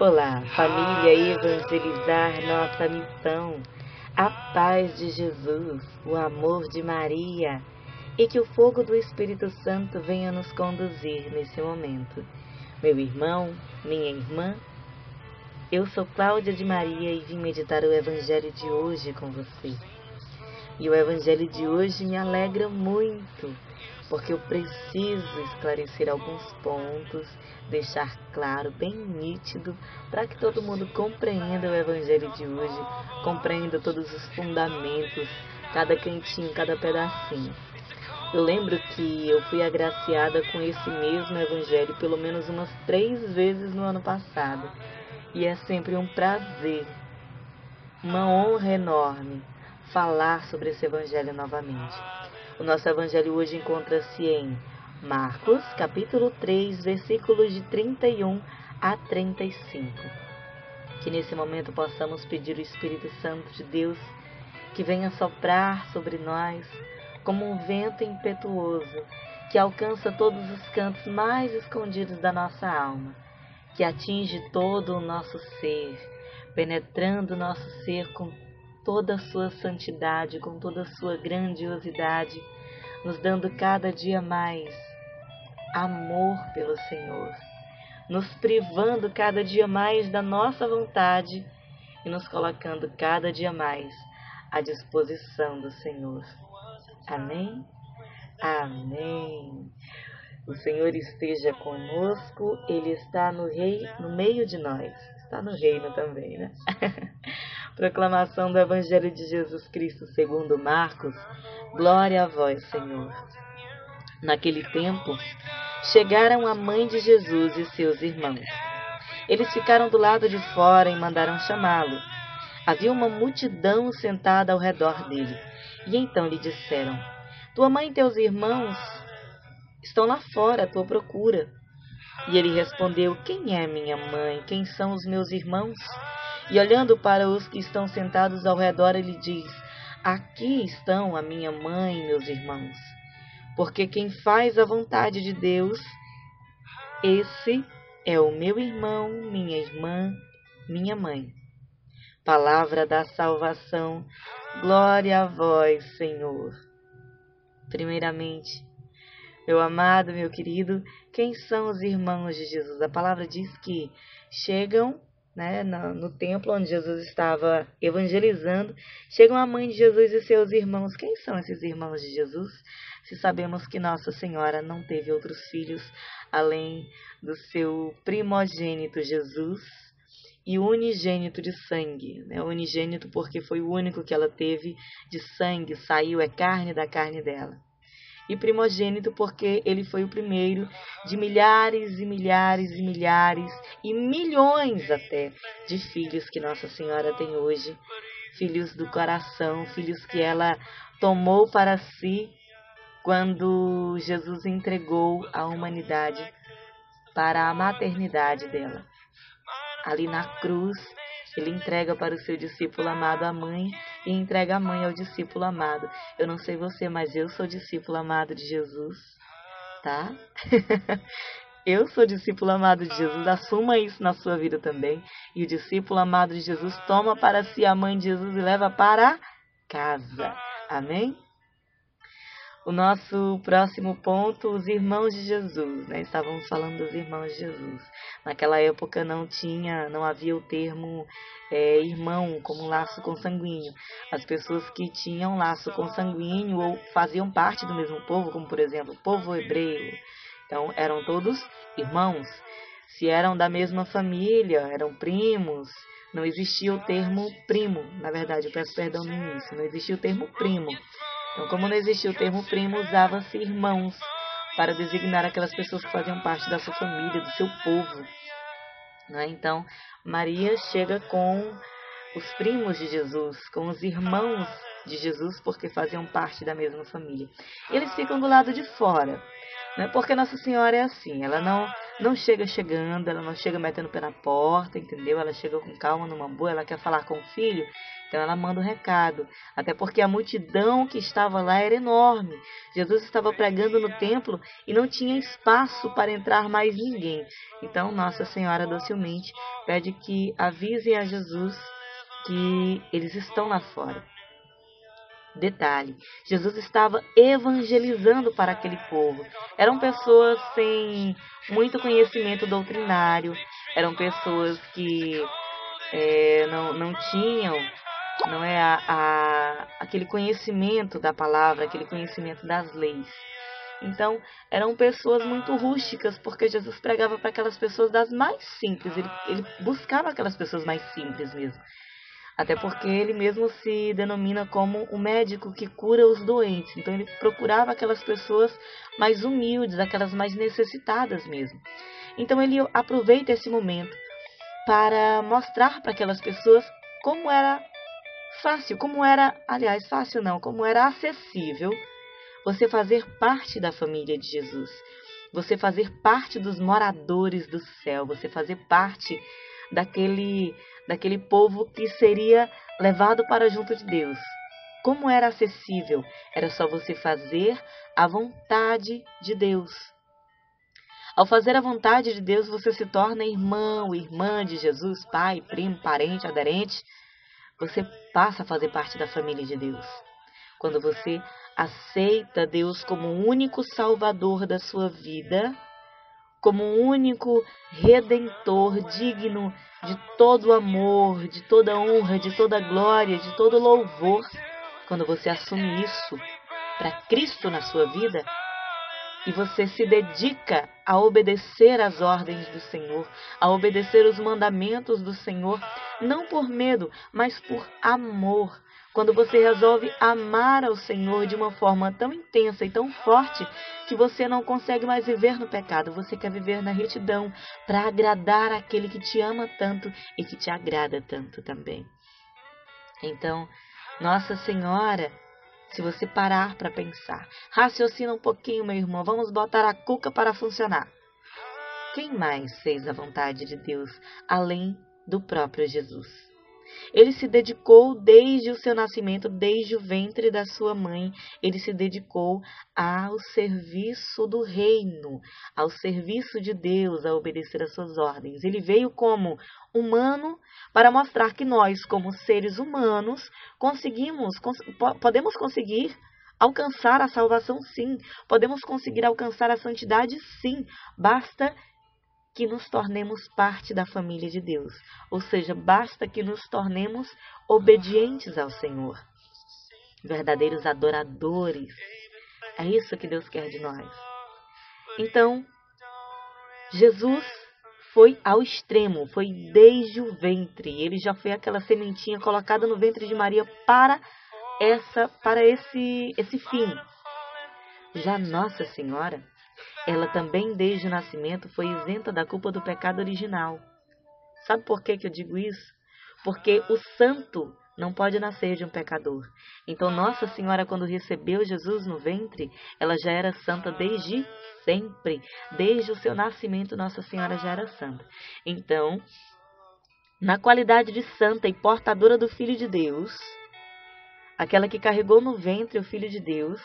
Olá, família, evangelizar nossa missão. A paz de Jesus, o amor de Maria e que o fogo do Espírito Santo venha nos conduzir nesse momento. Meu irmão, minha irmã, eu sou Cláudia de Maria e vim meditar o Evangelho de hoje com você. E o Evangelho de hoje me alegra muito, porque eu preciso esclarecer alguns pontos, deixar claro, bem nítido, para que todo mundo compreenda o Evangelho de hoje, compreenda todos os fundamentos, cada cantinho, cada pedacinho. Eu lembro que eu fui agraciada com esse mesmo Evangelho pelo menos umas 3 vezes no ano passado. E é sempre um prazer, uma honra enorme falar sobre esse Evangelho novamente. O nosso Evangelho hoje encontra-se em Marcos, capítulo 3, versículos de 31 a 35. Que nesse momento possamos pedir o Espírito Santo de Deus que venha soprar sobre nós como um vento impetuoso que alcança todos os cantos mais escondidos da nossa alma, que atinge todo o nosso ser, penetrando o nosso ser com toda a sua santidade, com toda a sua grandiosidade, nos dando cada dia mais amor pelo Senhor, nos privando cada dia mais da nossa vontade e nos colocando cada dia mais à disposição do Senhor. Amém? Amém. O Senhor esteja conosco, Ele está no meio de nós. Está no reino também, né? Proclamação do Evangelho de Jesus Cristo segundo Marcos. Glória a vós, Senhor. Naquele tempo, chegaram a mãe de Jesus e seus irmãos. Eles ficaram do lado de fora e mandaram chamá-lo. Havia uma multidão sentada ao redor dele. E então lhe disseram: tua mãe e teus irmãos estão lá fora à tua procura. E ele respondeu: quem é minha mãe? Quem são os meus irmãos? E olhando para os que estão sentados ao redor, ele diz: aqui estão a minha mãe e meus irmãos. Porque quem faz a vontade de Deus, esse é o meu irmão, minha irmã, minha mãe. Palavra da salvação. Glória a vós, Senhor. Primeiramente, meu amado, meu querido, quem são os irmãos de Jesus? A palavra diz que chegam, no templo onde Jesus estava evangelizando, chegam a mãe de Jesus e seus irmãos. Quem são esses irmãos de Jesus? Se sabemos que Nossa Senhora não teve outros filhos além do seu primogênito Jesus e unigênito de sangue. Unigênito porque foi o único que ela teve de sangue, saiu, é carne da carne dela. E primogênito porque ele foi o primeiro de milhares e milhares e milhares e milhões até de filhos que Nossa Senhora tem hoje, filhos do coração, filhos que ela tomou para si quando Jesus entregou a humanidade para a maternidade dela. Ali na cruz, ele entrega para o seu discípulo amado a mãe e entrega a mãe ao discípulo amado. Eu não sei você, mas eu sou discípulo amado de Jesus, tá? Eu sou discípulo amado de Jesus, assuma isso na sua vida também. E o discípulo amado de Jesus toma para si a mãe de Jesus e leva para casa. Amém? O nosso próximo ponto, os irmãos de Jesus, Estávamos falando dos irmãos de Jesus. Naquela época não havia o termo irmão como laço consanguíneo. As pessoas que tinham laço consanguíneo ou faziam parte do mesmo povo, como por exemplo o povo hebreu, então eram todos irmãos. Se eram da mesma família, eram primos, não existia o termo primo. Na verdade, eu peço perdão no início, não existia o termo primo. Então, como não existia o termo primo, usava-se irmãos para designar aquelas pessoas que faziam parte da sua família, do seu povo. Então, Maria chega com os primos de Jesus, com os irmãos de Jesus, porque faziam parte da mesma família. E eles ficam do lado de fora, porque Nossa Senhora é assim, ela não chega chegando, ela não chega metendo o pé na porta, entendeu? Ela chega com calma, numa boa, ela quer falar com o filho, Então ela manda o recado, até porque a multidão que estava lá era enorme. Jesus estava pregando no templo e não tinha espaço para entrar mais ninguém. Então Nossa Senhora docilmente pede que avisem a Jesus que eles estão lá fora. Detalhe, Jesus estava evangelizando para aquele povo. Eram pessoas sem muito conhecimento doutrinário, eram pessoas que não tinham aquele conhecimento da palavra, aquele conhecimento das leis. Então, eram pessoas muito rústicas, porque Jesus pregava para aquelas pessoas das mais simples, ele buscava aquelas pessoas mais simples mesmo. Até porque ele mesmo se denomina como o médico que cura os doentes. Então ele procurava aquelas pessoas mais humildes, aquelas mais necessitadas mesmo. Então ele aproveita esse momento para mostrar para aquelas pessoas como era fácil, como era acessível você fazer parte da família de Jesus. Você fazer parte dos moradores do céu, você fazer parte daquele povo que seria levado para junto de Deus. Como era acessível? Era só você fazer a vontade de Deus. Ao fazer a vontade de Deus, você se torna irmão, irmã de Jesus, pai, primo, parente, aderente. Você passa a fazer parte da família de Deus. Quando você aceita Deus como o único salvador da sua vida, como o único redentor digno de todo amor, de toda honra, de toda glória, de todo louvor, quando você assume isso para Cristo na sua vida e você se dedica a obedecer às ordens do Senhor, a obedecer os mandamentos do Senhor, não por medo, mas por amor. Quando você resolve amar ao Senhor de uma forma tão intensa e tão forte que você não consegue mais viver no pecado, você quer viver na retidão para agradar aquele que te ama tanto e que te agrada tanto também. Então, Nossa Senhora, se você parar para pensar, raciocina um pouquinho, meu irmão, vamos botar a cuca para funcionar. Quem mais fez a vontade de Deus além do próprio Jesus? Ele se dedicou desde o seu nascimento, desde o ventre da sua mãe, ele se dedicou ao serviço do reino, ao serviço de Deus, a obedecer às suas ordens. Ele veio como humano para mostrar que nós, como seres humanos, podemos conseguir alcançar a salvação, sim. Podemos conseguir alcançar a santidade, sim. Basta que nos tornemos parte da família de Deus. Ou seja, basta que nos tornemos obedientes ao Senhor. Verdadeiros adoradores. É isso que Deus quer de nós. Então, Jesus foi ao extremo, foi desde o ventre. Ele já foi aquela sementinha colocada no ventre de Maria para esse fim. Já Nossa Senhora, ela também, desde o nascimento, foi isenta da culpa do pecado original. Sabe por que eu digo isso? Porque o santo não pode nascer de um pecador. Então, Nossa Senhora, quando recebeu Jesus no ventre, ela já era santa desde sempre. Desde o seu nascimento, Nossa Senhora já era santa. Então, na qualidade de santa e portadora do Filho de Deus, aquela que carregou no ventre o Filho de Deus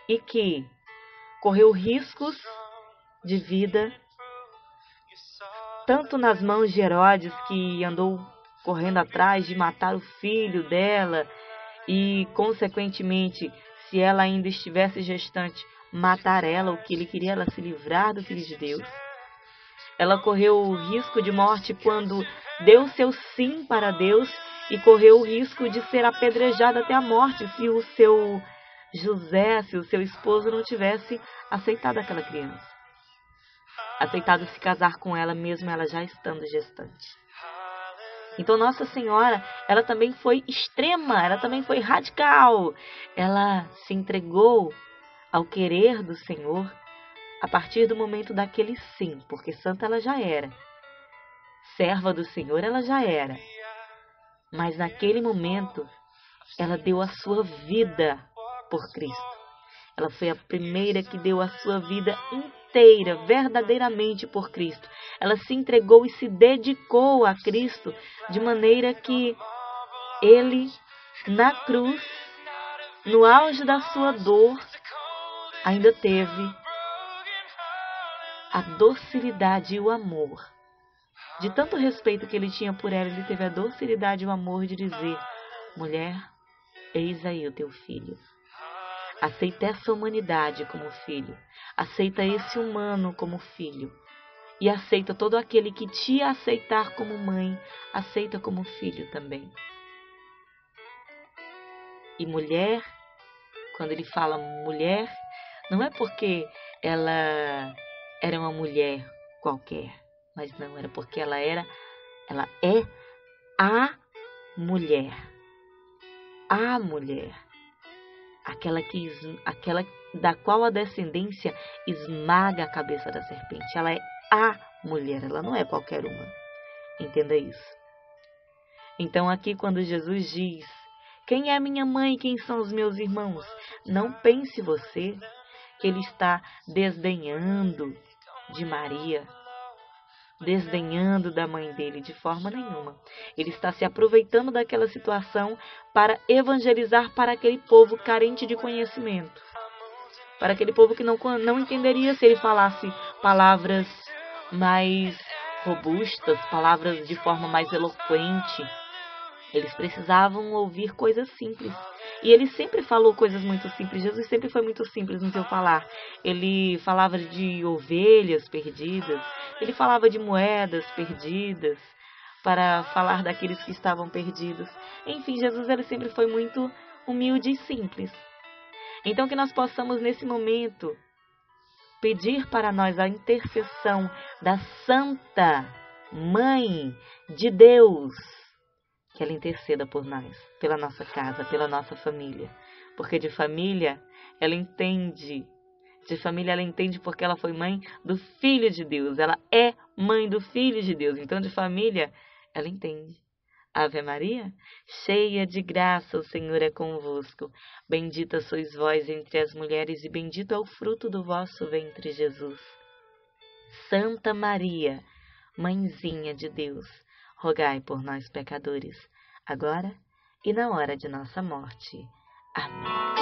e que correu riscos de vida, tanto nas mãos de Herodes, que andou correndo atrás de matar o filho dela e, consequentemente, se ela ainda estivesse gestante, matar ela, o que ele queria ela se livrar do Filho de Deus. Ela correu o risco de morte quando deu seu sim para Deus e correu o risco de ser apedrejada até a morte se o seu José, se o seu esposo não tivesse aceitado aquela criança. Aceitado se casar com ela, mesmo ela já estando gestante. Então Nossa Senhora, ela também foi extrema, ela também foi radical. Ela se entregou ao querer do Senhor a partir do momento daquele sim, porque santa ela já era. Serva do Senhor ela já era. Mas naquele momento, ela deu a sua vida por Cristo. Ela foi a primeira que deu a sua vida inteira, verdadeiramente por Cristo. Ela se entregou e se dedicou a Cristo de maneira que Ele na cruz, no auge da sua dor, ainda teve a docilidade e o amor. De tanto respeito que ele tinha por ela, ele teve a docilidade e o amor de dizer: mulher, eis aí o teu filho. Aceita essa humanidade como filho. Aceita esse humano como filho. E aceita todo aquele que te aceitar como mãe, aceita como filho também. E mulher, quando ele fala mulher, não é porque ela era uma mulher qualquer, mas não, era porque ela é a mulher. A mulher. Aquela da qual a descendência esmaga a cabeça da serpente. Ela é a mulher, ela não é qualquer uma. Entenda isso. Então aqui quando Jesus diz: quem é minha mãe e quem são os meus irmãos? Não pense você que ele está desdenhando de Maria, desdenhando da mãe dele, de forma nenhuma. Ele está se aproveitando daquela situação para evangelizar para aquele povo carente de conhecimento. Para aquele povo que não entenderia se ele falasse palavras mais robustas, palavras de forma mais eloquente. Eles precisavam ouvir coisas simples. E ele sempre falou coisas muito simples. Jesus sempre foi muito simples no seu falar. Ele falava de ovelhas perdidas. Ele falava de moedas perdidas. Para falar daqueles que estavam perdidos. Enfim, Jesus ele sempre foi muito humilde e simples. Então que nós possamos nesse momento pedir para nós a intercessão da Santa Mãe de Deus. Que ela interceda por nós, pela nossa casa, pela nossa família. Porque de família ela entende. De família ela entende porque ela foi mãe do Filho de Deus. Ela é mãe do Filho de Deus. Então de família ela entende. Ave Maria, cheia de graça, o Senhor é convosco. Bendita sois vós entre as mulheres e bendito é o fruto do vosso ventre, Jesus. Santa Maria, Mãezinha de Deus, rogai por nós, pecadores, agora e na hora de nossa morte. Amém.